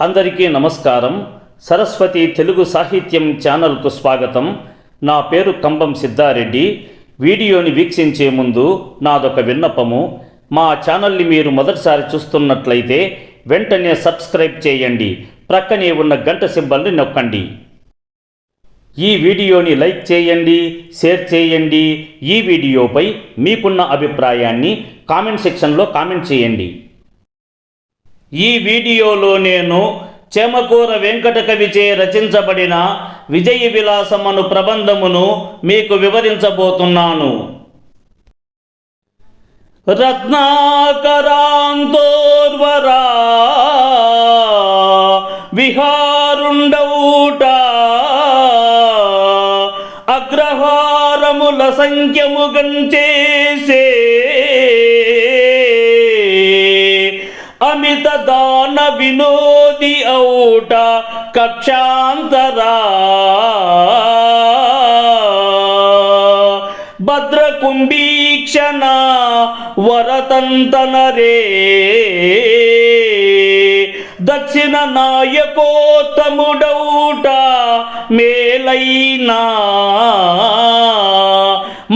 అందరికీ నమస్కారం. సరస్వతి తెలుగు సాహిత్యం ఛానల్కు స్వాగతం. నా పేరు కంబం సిద్ధారెడ్డి. వీడియోని వీక్షించే ముందు నాదొక విన్నపము. మా ఛానల్ని మీరు మొదటిసారి చూస్తున్నట్లయితే వెంటనే సబ్స్క్రైబ్ చేయండి. ప్రక్కనే ఉన్న గంట సింబల్ని నొక్కండి. ఈ వీడియోని లైక్ చేయండి, షేర్ చేయండి. ఈ వీడియోపై మీకున్న అభిప్రాయాన్ని కామెంట్ సెక్షన్లో కామెంట్ చేయండి. ఈ వీడియోలో నేను చేమకూర వెంకట కవిచే రచించబడిన విజయ విలాసం అను ప్రబంధమును మీకు వివరించబోతున్నాను. రత్నాకరాంతోర్వరా విహారుండౌట అగ్రహారముల సంఖ్యము గంచేసే అమిత దాన వినోది ఔట కక్షాంతరా భద్ర కుంభీక్షణ వరతంతనరే దక్షిణ నాయకోత్తముడౌట మేలైనా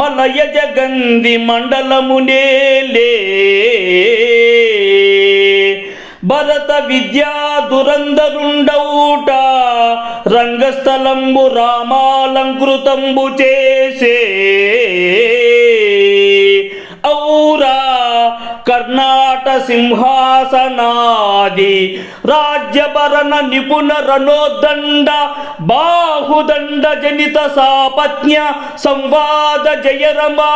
మలయ జగంది మండలమునేలే భరత విద్యా దురందరుండౌట రంగస్థలంబు రామాలంకృతంబు చేసే ఔరా కర్ణాట సింహాసనాది రాజ్యభరణ నిపుణ రణోదండ బాహుదండ జనిత సాపత్న్య సంవాద జయరమా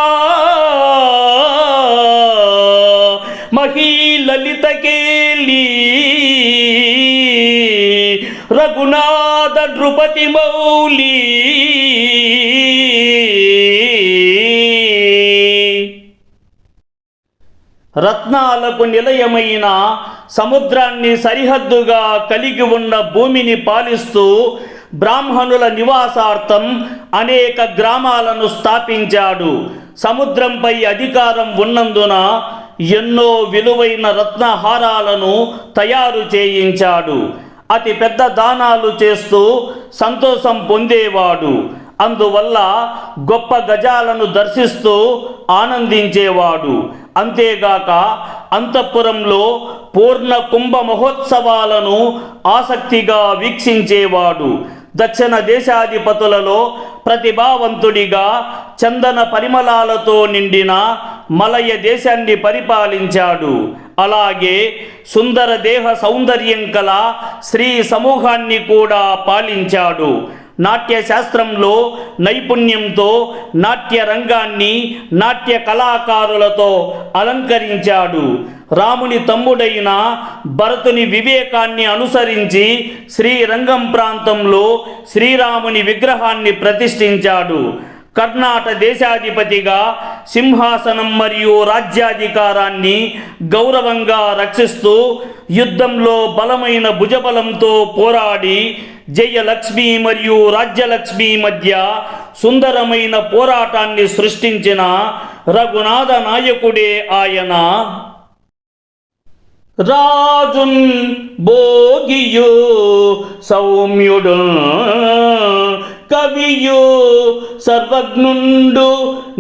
మహీలలిత కేలి రఘునాథ నృపతి మౌలి రత్నాలకు నిలయమైన సముద్రాన్ని సరిహద్దుగా కలిగి ఉన్న భూమిని పాలిస్తూ బ్రాహ్మణుల నివాసార్థం అనేక గ్రామాలను స్థాపించాడు. సముద్రంపై అధికారం ఉన్నందున ఎన్నో విలువైన రత్నహారాలను తయారు చేయించాడు. అతి పెద్ద దానాలు చేస్తూ సంతోషం పొందేవాడు. అందువల్ల గొప్ప గజాలను దర్శిస్తూ ఆనందించేవాడు. అంతేగాక అంతఃపురంలో పూర్ణ కుంభ మహోత్సవాలను ఆసక్తిగా వీక్షించేవాడు. దక్షిణ దేశాధిపతులలో ప్రతిభావంతుడిగా చందన పరిమళాలతో నిండిన మలయ దేశాన్ని పరిపాలించాడు. అలాగే సుందర దేహ సౌందర్యం కల స్త్రీ సమూహాన్ని కూడా పాలించాడు. నాట్య శాస్త్రంలో నైపుణ్యంతో నాట్య రంగాన్ని నాట్య కళాకారులతో అలంకరించాడు. రాముని తమ్ముడైన భరతుని వివేకాన్ని అనుసరించి శ్రీరంగం ప్రాంతంలో శ్రీరాముని విగ్రహాన్ని ప్రతిష్ఠించాడు. కర్ణాట దేశాధిపతిగా సింహాసనం మరియు రాజ్యాధికారాన్ని గౌరవంగా రక్షిస్తూ యుద్ధంలో బలమైన భుజబలంతో పోరాడి జయలక్ష్మి మరియు రాజ్యలక్ష్మి మధ్య సుందరమైన పోరాటాన్ని సృష్టించిన రఘునాథ నాయకుడే ఆయన. రాజున్ భోగియు సౌమ్యుడు కవియు సర్వజ్ఞుండు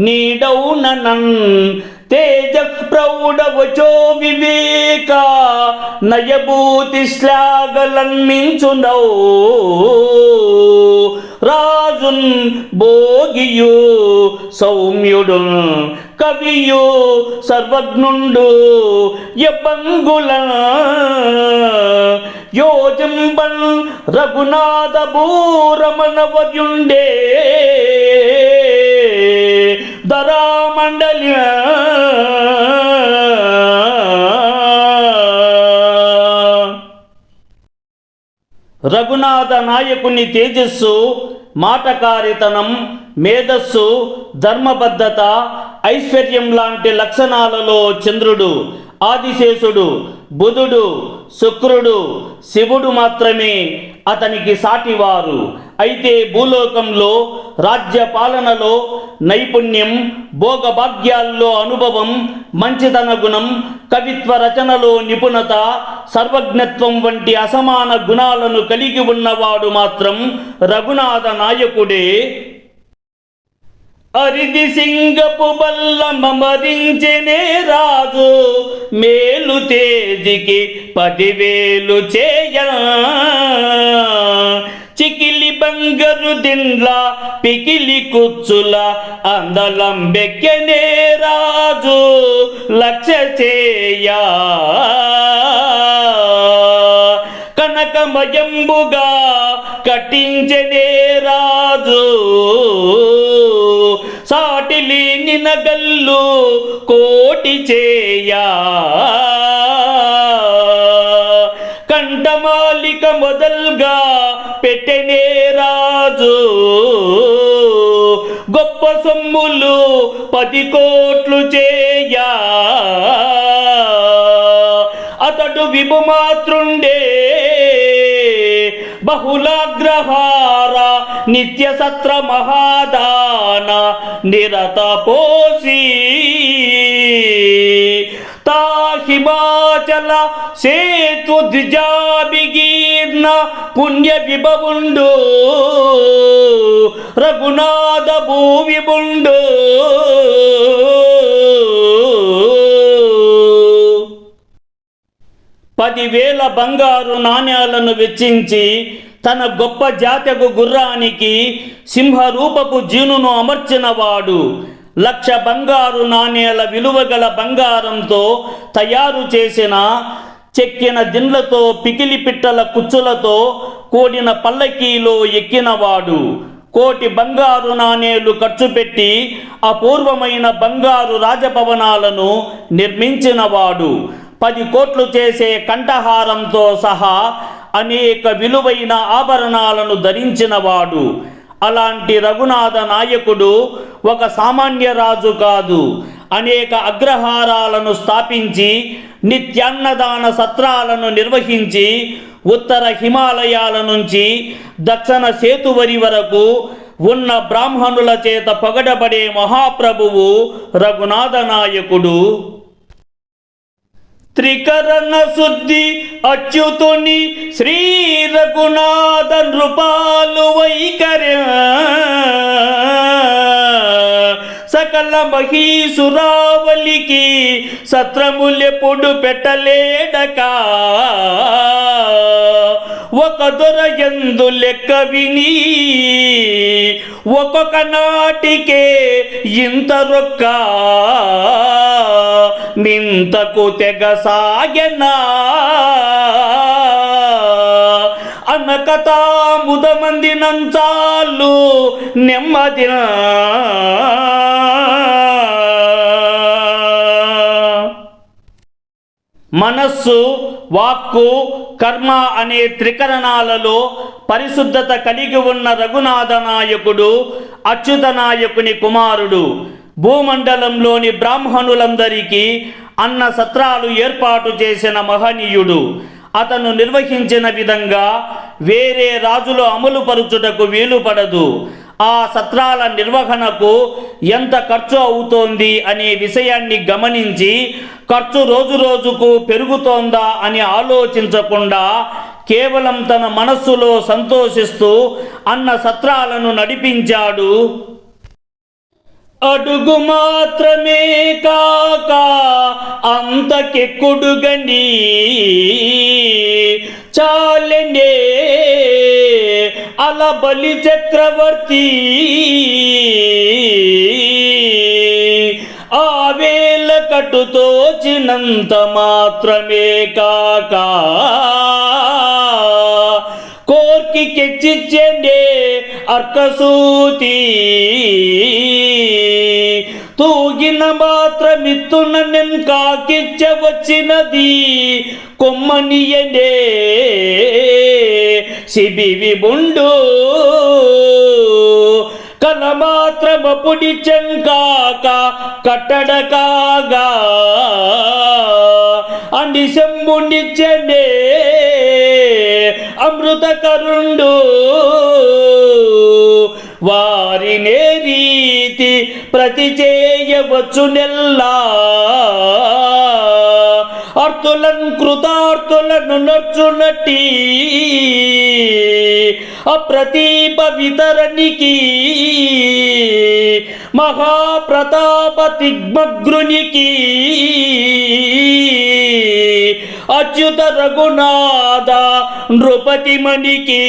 నీడౌననన్ తేజ ప్రౌఢవచో వివేక నయభూతి శ్లాఘలన్మించునౌ రాజున్ భోగియు సౌమ్యుడు కవియు సర్వజ్ఞుండు యబంగుల యోజంబన్ రఘునాథ భూరమణవర్యుండే ధరామండలి రఘునాథ నాయకుని తేజస్సు, మాటకారితనం, మేధస్సు, ధర్మబద్ధత, ఐశ్వర్యం లాంటి లక్షణాలలో చంద్రుడు, ఆదిశేషుడు, బుధుడు, శుక్రుడు, శివుడు మాత్రమే అతనికి సాటివారు. అయితే భూలోకంలో రాజ్య పాలనలో నైపుణ్యం, భోగభాగ్యాల్లో అనుభవం, మంచితన గుణం, కవిత్వ రచనలో నిపుణత, సర్వజ్ఞత్వం వంటి అసమాన గుణాలను కలిగి ఉన్నవాడు మాత్రం రఘునాథ నాయకుడే. అరిది సింగపు బల్ల మమరించెనే రాజు, మేలు తేజికి 10,000 చేయ. చికిలి బంగరు దిండ్ల పికిలి కుచ్చుల అందలం బెక్కెనే రాజు, 1,00,000 చేయ. కనకమయంబుగా కట్టించెనే రాజు, సాటిలేని నగల్లు 1,00,00,000 చేయ. కంఠమాలిక మొదల్గా పెట్టెనే రాజు, గొప్ప సొమ్ములు 10,00,00,000 చేయ. అతడు విభుమాతృండే బహుళాగ్రహార నిత్య సత్ర మహాదాన నిరత పోసి. తా హిమాచల సేతు ద్విజాభిగీర్ణ పుణ్య విభవుండు, రఘునాథ భూవిభుండు. పదివేల బంగారు నాణ్యాలను వెచ్చించి తన గొప్ప జాతకు గుర్రానికి సింహరూపపు జీనును అమర్చినవాడు. 1,00,000 బంగారు నాణ్యాల విలువగల బంగారంతో తయారు చేసిన చెక్కిన దిండ్లతో పికిలి పిట్టల కుచ్చులతో కూడిన పల్లకీలో ఎక్కినవాడు. 1,00,00,000 బంగారు నాణేలు ఖర్చు పెట్టి అపూర్వమైన బంగారు రాజభవనాలను నిర్మించినవాడు. 10,00,00,000 చేసే కంఠహారంతో సహా అనేక విలువైన ఆభరణాలను ధరించినవాడు. అలాంటి రఘునాథ నాయకుడు ఒక సామాన్య రాజు కాదు. అనేక అగ్రహారాలను స్థాపించి నిత్యాన్నదాన సత్రాలను నిర్వహించి ఉత్తర హిమాలయాల నుంచి దక్షిణ సేతువరి వరకు ఉన్న బ్రాహ్మణుల చేత పొగడబడే మహాప్రభువు రఘునాథ నాయకుడు. త్రికరణ శుద్ధి అచ్యుతుని శ్రీ రఘునాథ నృపాలు వైకర్య, సకల మహీసురావలికి సత్రములెప్పుడు పెట్టలేడక. ఒక దొర యందు లెక్క విని ఒక్కొక్క నాటికే ఇంత రొక్క, మింతకు తెగ సాగెనా. అనకతా ముదమంది నంచాలు నెమ్మదిన. మనస్సు, వాక్కు, కర్మ అనే త్రికరణాలలో పరిశుద్ధత కలిగి ఉన్న రఘునాథ నాయకుడు అచ్యుత నాయకుని కుమారుడు. భూమండలంలోని బ్రాహ్మణులందరికీ అన్న సత్రాలు ఏర్పాటు చేసిన మహనీయుడు. అతను నిర్వహించిన విధంగా వేరే రాజులు అమలుపరుచుటకు వీలుపడదు. ఆ సత్రాల నిర్వహణకు ఎంత ఖర్చు అవుతోంది అనే విషయాన్ని గమనించి ఖర్చు రోజురోజుకు పెరుగుతోందా అని ఆలోచించకుండా కేవలం తన మనస్సులో సంతోషిస్తూ అన్న సత్రాలను నడిపించాడు. అడుగు మాత్రమే కాక అంతకెక్కుడుగని చాలెనే అలబలి చక్రవర్తి. ఆవేల కట్టుతోచినంత మాత్రమే కాక కోర్కి కెచ్చిచ్చే అర్కసూతి. తూగిన మాత్రమిత్తున నెంకాకిచ్చ వచ్చినది కొమ్మనియనే శిబివి బుండు. కల మాత్రమపుడి చెంకాక కట్టడ కాగా అని శంభునిచ్చనే అమృతకరుండు. వారినే రీతి ప్రతి చేయవచ్చు నెల్లా అర్థులను కృతార్థులను నర్చునట్టి అప్రతీప వితరణికి మహాప్రతాప తిగ్మగ్రునికి అచ్యుత రఘునాథ నృపతిమణికి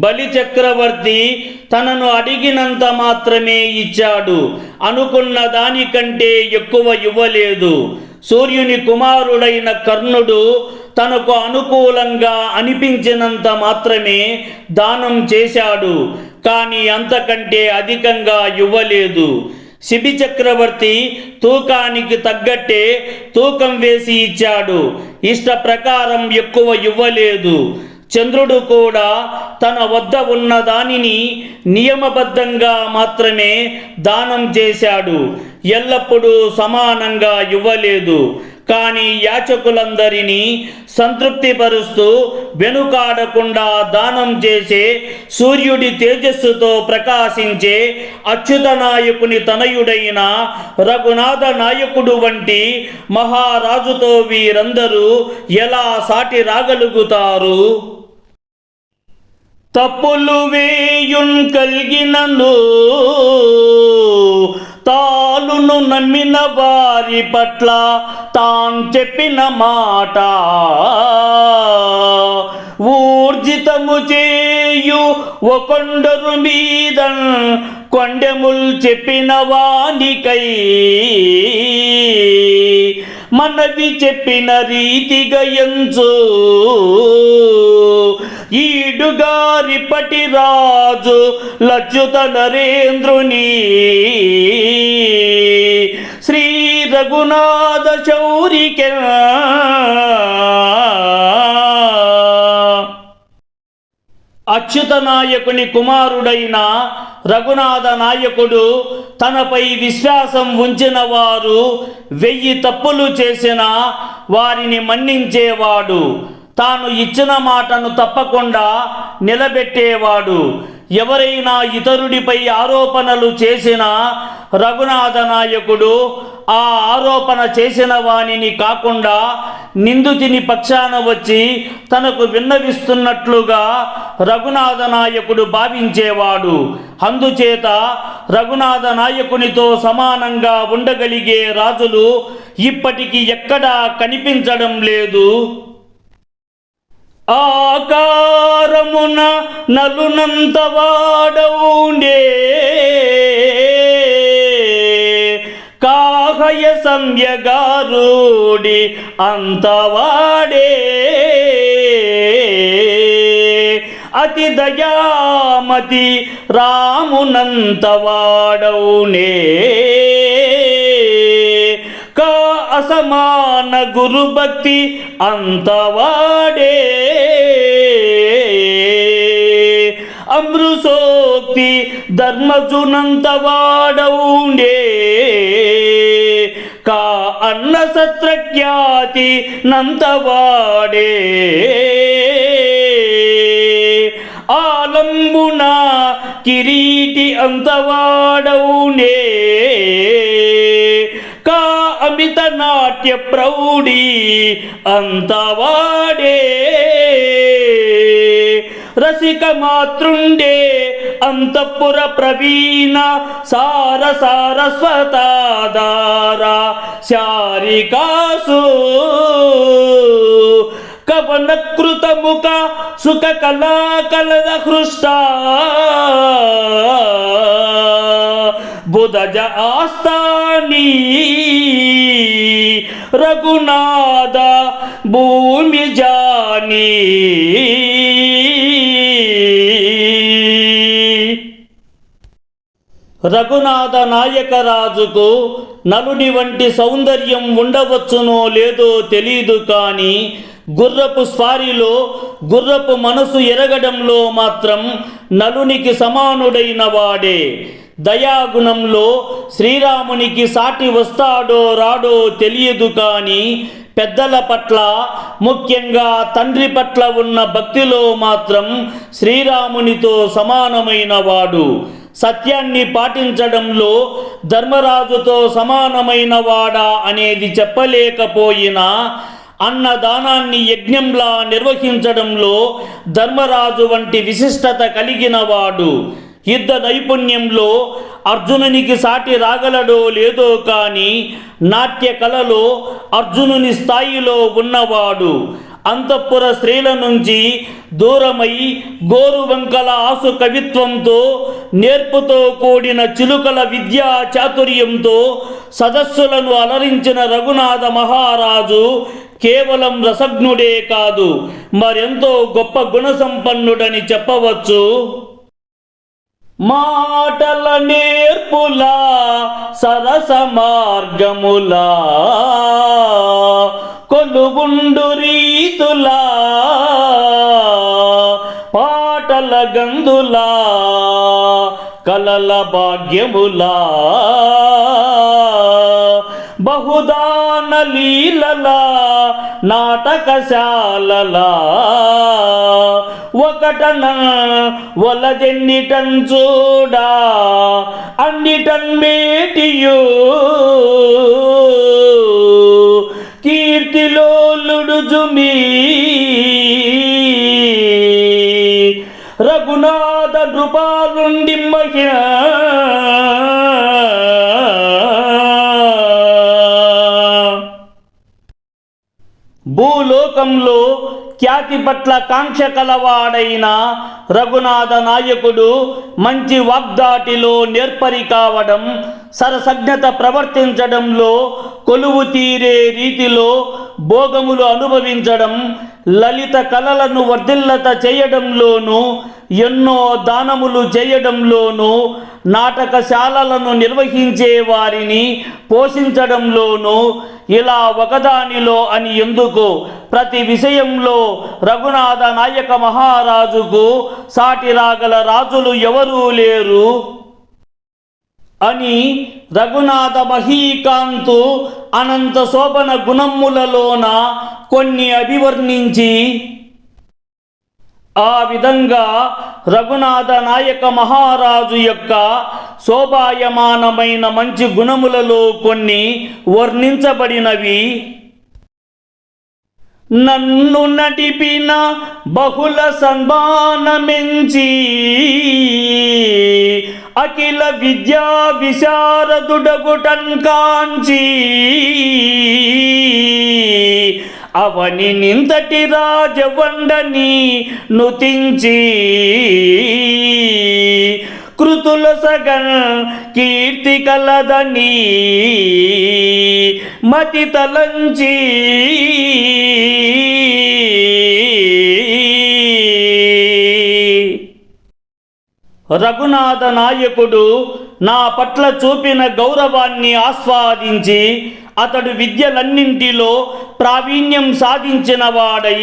బలి చక్రవర్తి తనను అడిగినంత మాత్రమే ఇచ్చాడు. అనుకున్న దానికంటే ఎక్కువ ఇవ్వలేదు. సూర్యుని కుమారుడైన కర్ణుడు తనకు అనుకూలంగా అనిపించినంత మాత్రమే దానం చేశాడు. కానీ అంతకంటే అధికంగా ఇవ్వలేదు. శిబి చక్రవర్తి తూకానికి తగ్గట్టే తూకం వేసి ఇచ్చాడు. ఇష్ట ప్రకారం ఎక్కువ ఇవ్వలేదు. చంద్రుడు కూడా తన వద్ద ఉన్న దానిని నియమబద్ధంగా మాత్రమే దానం చేశాడు. ఎల్లప్పుడూ సమానంగా ఇవ్వలేదు. కానీ యాచకులందరినీ సంతృప్తిపరుస్తూ వెనుకాడకుండా దానం చేసే సూర్యుడి తేజస్సుతో ప్రకాశించే అచ్యుత నాయకుని తనయుడైన రఘునాథ నాయకుడు వంటి మహారాజుతో వీరందరూ ఎలా సాటి రాగలుగుతారు? తప్పులు వేయున్ కలిగినను తాలును నమ్మిన వారి పట్ల తాన్ చెప్పిన మాట ఊర్జితము చేయు ఒకొండరు మీద కొండెముల్ చెప్పిన వానికై మనవి చెప్పిన రీతిగా ఎంచు ఈడుగారిపటి రాజు లచ్యుత నరేంద్రుని శ్రీ రఘునాథ శౌరికే అచ్యుత నాయకుని కుమారుడైన రఘునాథ నాయకుడు తనపై విశ్వాసం ఉంచిన వారు 1000 తప్పులు చేసినా వారిని మన్నించేవాడు. తాను ఇచ్చిన మాటను తప్పకుండా నిలబెట్టేవాడు. ఎవరైనా ఇతరుడిపై ఆరోపణలు చేసినా రఘునాథ నాయకుడు ఆ ఆరోపణ చేసిన వానిని కాకుండా నిందితుని పక్షాన వచ్చి తనకు విన్నవిస్తున్నట్లుగా రఘునాథ నాయకుడు భావించేవాడు. అందుచేత రఘునాథ నాయకునితో సమానంగా ఉండగలిగే రాజులు ఇప్పటికీ ఎక్కడా కనిపించడం లేదు. ఆకారమున నలునంత వాడవుండే కాహయ సంయగారుడి అంతవాడే అతి దయామతి రామునంత వాడవునే కా అసమాన గురుభక్తి అంతవాడే అమృసోక్తి ధర్మజునంత వాడవుండే కా అన్న సత్రఖ్యాతి నంతవాడే ఆలంబున కిరీటి అంతవాడవునే కా అమిత నాట్య ప్రౌఢి అంతవాడే రసిక మాతృండే అంతఃపుర ప్రవీణ సార సారస్వతాధార శారికాసు కవన కృతముఖ సుఖ కళా కలద హృష్ట బుధజ ఆస్థానీ రఘునాథ భూమి జానీ రఘునాథ నాయకరాజుకు నలుని వంటి సౌందర్యం ఉండవచ్చునో లేదో తెలీదు. కానీ గుర్రపు స్వారీలో గుర్రపు మనసు ఎరగడంలో మాత్రం నలునికి సమానుడైన వాడే. దయాగుణంలో శ్రీరామునికి సాటి వస్తాడో రాడో తెలియదు. కానీ పెద్దల పట్ల, ముఖ్యంగా తండ్రి పట్ల ఉన్న భక్తిలో మాత్రం శ్రీరామునితో సమానమైన వాడు. సత్యాన్ని పాటించడంలో ధర్మరాజుతో సమానమైన వాడా అనేది చెప్పలేకపోయినా, అన్నదానాన్ని యజ్ఞంలా నిర్వహించడంలో ధర్మరాజు వంటి విశిష్టత కలిగిన వాడు. యుద్ధ నైపుణ్యంలో అర్జునునికి సాటి రాగలడో లేదో కానీ నాట్య కళలో అర్జునుని స్థాయిలో ఉన్నవాడు. అంతఃపుర స్త్రీల నుంచి దూరమై గోరువంకల ఆసు కవిత్వంతో, నేర్పుతో కూడిన చిలుకల విద్యా చాతుర్యంతో సదస్సులను అలరించిన రఘునాథ మహారాజు కేవలం రసజ్ఞుడే కాదు, మరెంతో గొప్ప గుణసంపన్నుడని చెప్పవచ్చు. మాటల నేర్పులా, సరస మార్గములా, కొలువుండు రీతులా, పాటల గందులా, కలల భాగ్యములా, బహుదాన లీలలా, నాటకశాలలా, ఒకటన వలదెన్నిటన్ చూడా, అన్నిటన్ మేటియు కీర్తిలోలుడు జుమి, రఘునాథ నృపాలుండి మహ్య భూలోకంలో ఖ్యాతి పట్ల కాంక్ష కలవాడైన రఘునాథ నాయకుడు మంచి వాగ్దాటిలో నేర్పరి కావడం, సరసజ్ఞత ప్రవర్తించడంలో, కొలువు తీరే రీతిలో భోగములు అనుభవించడం, లలిత కళలను వర్ధిల్లత చేయడంలోనూ, ఎన్నో దానములు చేయడంలోనూ, నాటకశాలలను నిర్వహించే వారిని పోషించడంలోనూ, ఇలా ఒకదానిలో అని ఎందుకు, ప్రతి విషయంలో రఘునాథ నాయక మహారాజుకు సాటి రాగల రాజులు ఎవరూ లేరు అని రఘునాథ మహీకాంతు అనంత శోభన గుణములలోన కొన్ని అభివర్ణించి, ఆ విధంగా రఘునాథ నాయక మహారాజు యొక్క శోభాయమానమైన మంచి గుణములలో కొన్ని వర్ణించబడినవి. నన్ను నడిపిన బహుళ సన్మానమెంచి, అఖిల విద్యా విశారదుడగుటన్ కాంచి, అవని నింతటి రాజవండని నుతించి, కృతుల సగన్ కీర్తి కలదని మతి తలంచి, రఘునాథ నాయకుడు నా పట్ల చూపిన గౌరవాన్ని ఆస్వాదించి, అతడు విద్యలన్నింటిలో ప్రావీణ్యం సాధించిన వాడై,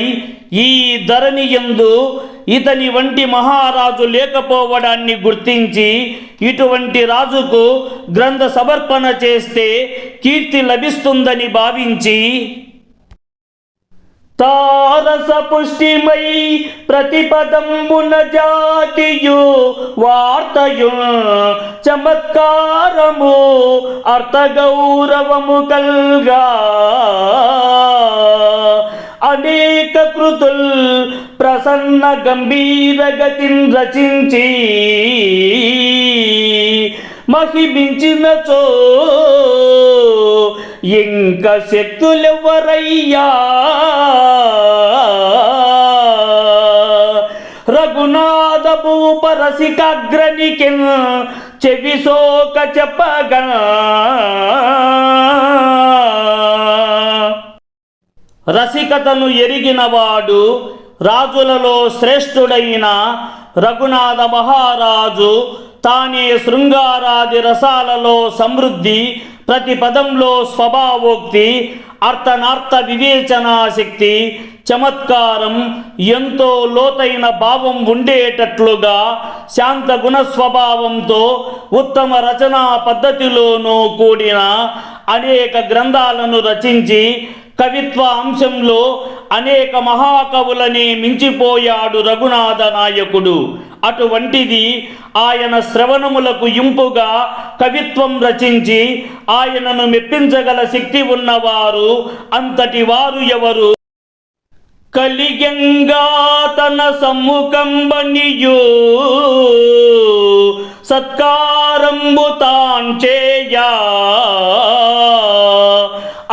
ఈ ధరణి యందు ఇతని వంటి మహారాజు లేకపోవడాన్ని గుర్తించి, ఇటువంటి రాజుకు గ్రంథ సమర్పణ చేస్తే కీర్తి లభిస్తుందని భావించి, తారస పుష్టిమై ప్రతిపదంబున జాతియు వార్తయు చమత్కారము అర్థ గౌరవము కల్గా, అనేక కృతుల్ ప్రసన్న గంభీర గతిన్ రచించి, మహిమించినచో ఇంక శక్తులెవ్వరయ్యా, రఘునాథ భూప రసికాగ్రనికి చెవిసోక చెప్పగా, రసికతను ఎరిగినవాడు రాజులలో శ్రేష్ఠుడైన రఘునాథ మహారాజు తానే శృంగారాది రసాలలో సమృద్ధి, ప్రతి పదంలో స్వభావోక్తి, అర్థనార్థ వివేచనా శక్తి, చమత్కారం, ఎంతో లోతైన భావం ఉండేటట్లుగా శాంత గుణ స్వభావంతో ఉత్తమ రచనా పద్ధతిలోనూ కూడిన అనేక గ్రంథాలను రచించి కవిత్వ అంశంలో అనేక మహాకవులని మించిపోయాడు రఘునాథ నాయకుడు. అటువంటిది ఆయన శ్రవణములకు ఇంపుగా కవిత్వం రచించి ఆయనను మెప్పించగల శక్తి ఉన్నవారు అంతటి వారు ఎవరు? కలిగంగా తన సమ్ముఖంబనియు సత్కారంబు తాంచేయా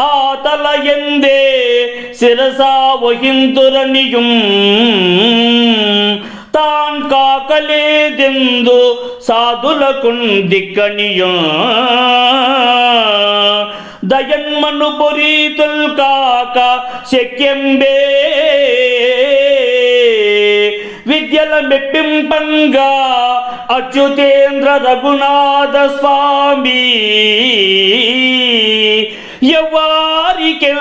ఆతల ఎందే శిరసా వహింతురనియుం తాన్ కాకలేదెందు సాధులకుందిక్కనియు దయన్మను పొరీతుల్ కాక శక్యంబే విద్యల మెప్పింపంగా అచ్యుతేంద్ర రఘునాథ స్వామి ఎవ్వారికే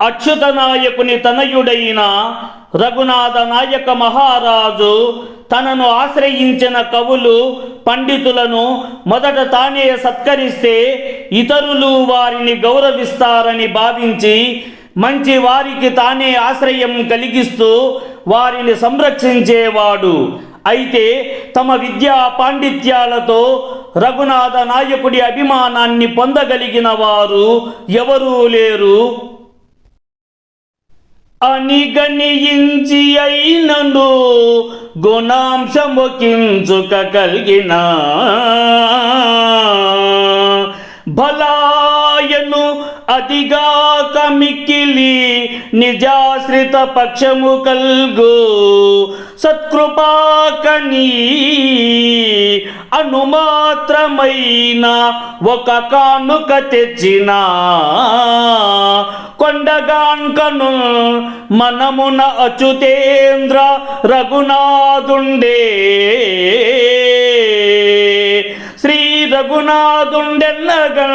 అచ్యుత నాయకుని తనయుడైన రఘునాథ నాయక మహారాజు తనను ఆశ్రయించిన కవులు పండితులను మొదట తానే సత్కరిస్తే ఇతరులు వారిని గౌరవిస్తారని భావించి మంచి వారికి తానే ఆశ్రయం కలిగిస్తూ వారిని సంరక్షించేవాడు. అయితే తమ విద్యా పాండిత్యాలతో రఘునాథ నాయకుడి అభిమానాన్ని పొందగలిగిన వారు ఎవరూ లేరు. అనిగనియించి అయినను గుణాంశముకించుక కలిగిన భలాయను అదిగాక మిక్కిలి నిజాశ్రిత పక్షము కల్గు సత్కృపాకని అనుమాత్రమైన ఒక కానుక తెచ్చిన కొండగాంకను మనమున అచ్యుతేంద్ర రఘునాథుండే శ్రీ రఘునాథుండెన్నగా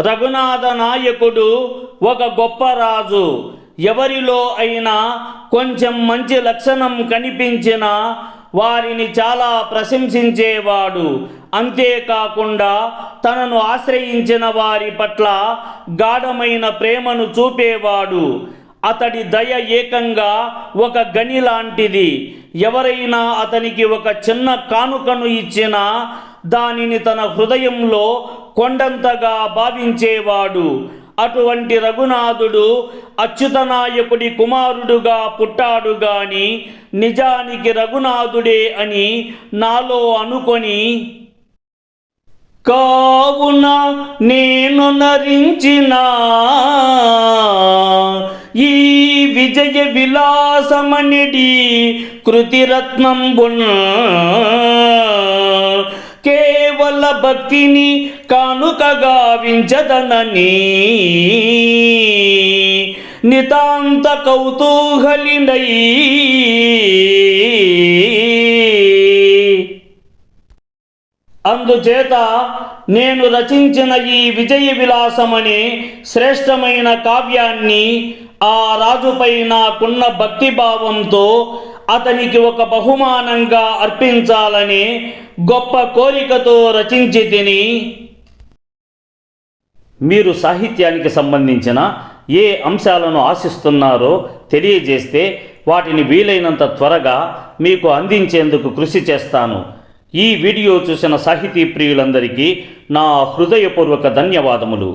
రఘునాథ నాయకుడు ఒక గొప్ప రాజు. ఎవరిలో అయినా కొంచెం మంచి లక్షణం కనిపించినా వారిని చాలా ప్రశంసించేవాడు. అంతేకాకుండా తనను ఆశ్రయించిన వారి పట్ల గాఢమైన ప్రేమను చూపేవాడు. అతడి దయ ఏకంగా ఒక గని లాంటిది. ఎవరైనా అతనికి ఒక చిన్న కానుకను ఇచ్చినా దానిని తన హృదయంలో కొండంతగా భావించేవాడు. అటువంటి రఘునాథుడు అచ్యుతనాయకుడి కుమారుడుగా పుట్టాడు గాని నిజానికి రఘునాథుడే అని నాలో అనుకొని, కావున నేను నరించిన ఈ విజయ విలాసమనిడి కృతిరత్నంబున్ కేవల భక్తిని కానుకగా వించదనని నితాంత కౌతూహలినై అందుచేత నేను రచించిన ఈ విజయ విలాసమనే శ్రేష్టమైన కావ్యాన్ని ఆ రాజుపై నాకున్న భక్తిభావంతో అతనికి ఒక బహుమానంగా అర్పించాలని గొప్ప కోరికతో రచించి తిని. మీరు సాహిత్యానికి సంబంధించిన ఏ అంశాలను ఆశిస్తున్నారో తెలియజేస్తే వాటిని వీలైనంత త్వరగా మీకు అందించేందుకు కృషి చేస్తాను. ఈ వీడియో చూసిన సాహితీ ప్రియులందరికీ నా హృదయపూర్వక ధన్యవాదములు.